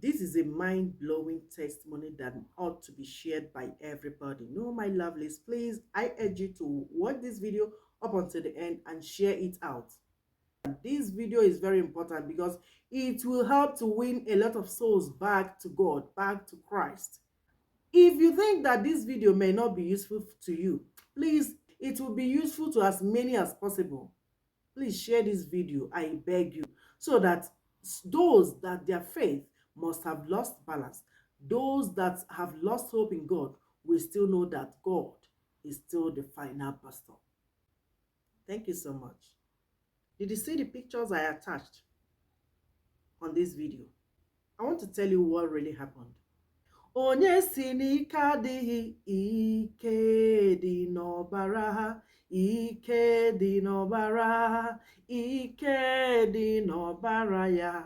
This is a mind-blowing testimony that ought to be shared by everybody. No, my lovelies, please, I urge you to watch this video up until the end and share it out. This video is very important because it will help to win a lot of souls back to God, back to Christ. If you think that this video may not be useful to you, please, it will be useful to as many as possible. Please share this video, I beg you, so that those that their faith must have lost balance, those that have lost hope in God, will still know that God is still the final pastor. Thank you so much. Did you see the pictures I attached on this video? I want to tell you what really happened. Onye si n'ike adịghị, ike dị n'ọbara ha, ike dị n'ọbara, ike dị n'ọbara ya.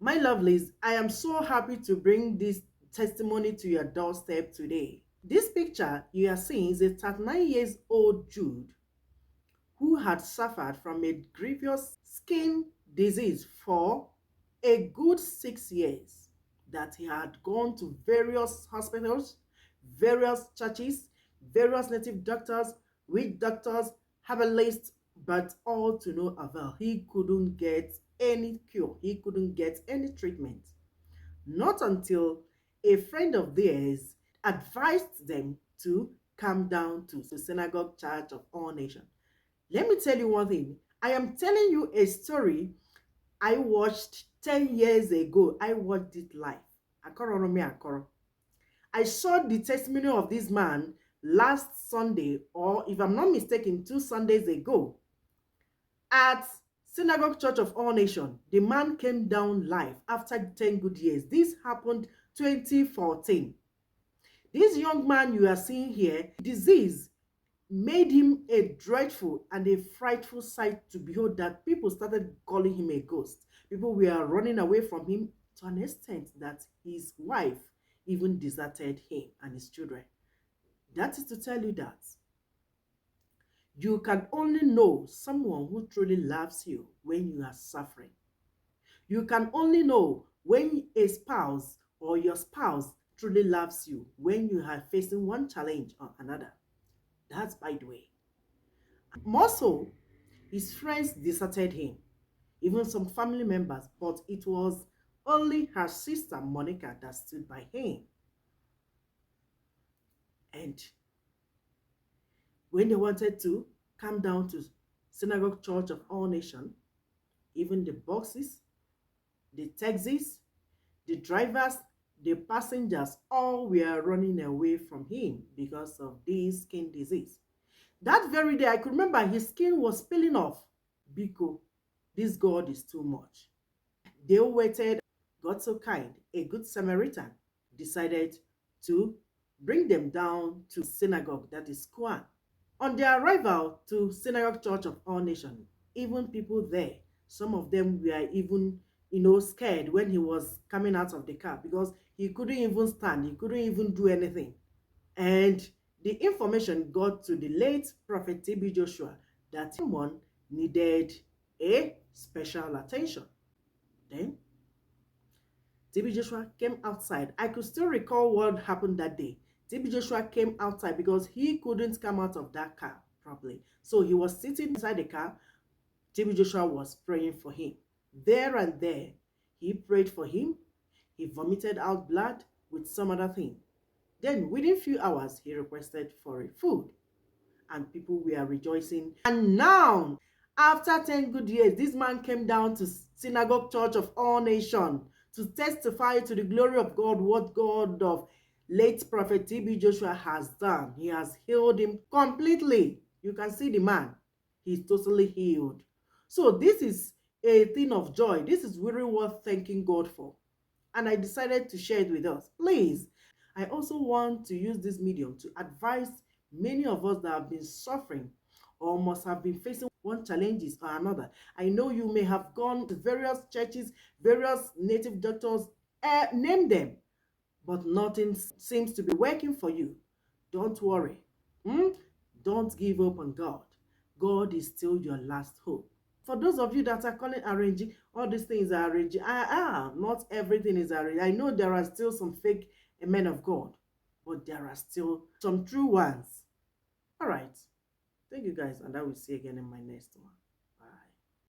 My lovelies, I am so happy to bring this testimony to your doorstep today. This picture you are seeing is a 39 years old Jude who had suffered from a grievous skin disease for a good 6 years, that he had gone to various hospitals, various churches, various native doctors, witch doctors, herbalists, but all to no avail. He couldn't get any cure. He couldn't get any treatment. Not until a friend of theirs advised them to come down to the Synagogue Church of All Nations. Let me tell you one thing. I am telling you a story I watched 10 years ago. I watched it live. I saw the testimony of this man last Sunday, or if I'm not mistaken, 2 Sundays ago, at Synagogue Church of All Nations. The man came down live after 10 good years. This happened 2014. This young man you are seeing here, disease made him a dreadful and a frightful sight to behold, that people started calling him a ghost. People were running away from him to an extent that his wife even deserted him and his children. That is to tell you that you can only know someone who truly loves you when you are suffering. You can only know when a spouse or your spouse truly loves you when you are facing one challenge or another. That's by the way. More so, his friends deserted him, even some family members, but it was only her sister Monica that stood by him. And when they wanted to come down to Synagogue Church of All Nations, even the buses, the taxis, the drivers, the passengers, all were running away from him because of this skin disease. That very day, I could remember his skin was peeling off. Biko, this God is too much. They waited. God so kind, a good Samaritan decided to bring them down to synagogue, that is Kwan. On their arrival to Synagogue Church of All Nations, even people there, some of them were even, scared when he was coming out of the car, because he couldn't even stand, he couldn't even do anything. And the information got to the late Prophet TB Joshua that someone needed a special attention. Then TB Joshua came outside. I could still recall what happened that day. TB Joshua came outside because he couldn't come out of that car properly. So he was sitting inside the car. TB Joshua was praying for him. There and there, he prayed for him. He vomited out blood with some other thing. Then within a few hours, he requested for a food. And people were rejoicing. And now, after 10 good years, this man came down to Synagogue Church of All Nations to testify to the glory of God, what God of late Prophet TB Joshua has done. He has healed him completely. You can see the man. He's totally healed. So this is a thing of joy. This is really worth thanking God for. And I decided to share it with us. Please, I also want to use this medium to advise many of us that have been suffering or must have been facing one challenges or another. I know you may have gone to various churches, various native doctors, name them, but nothing seems to be working for you. Don't worry. Don't give up on God. God is still your last hope. For those of you that are calling arranging, all these things are not everything is a I know there are still some fake men of God, but there are still some true ones. All right. Thank you guys, and I will see you again in my next one.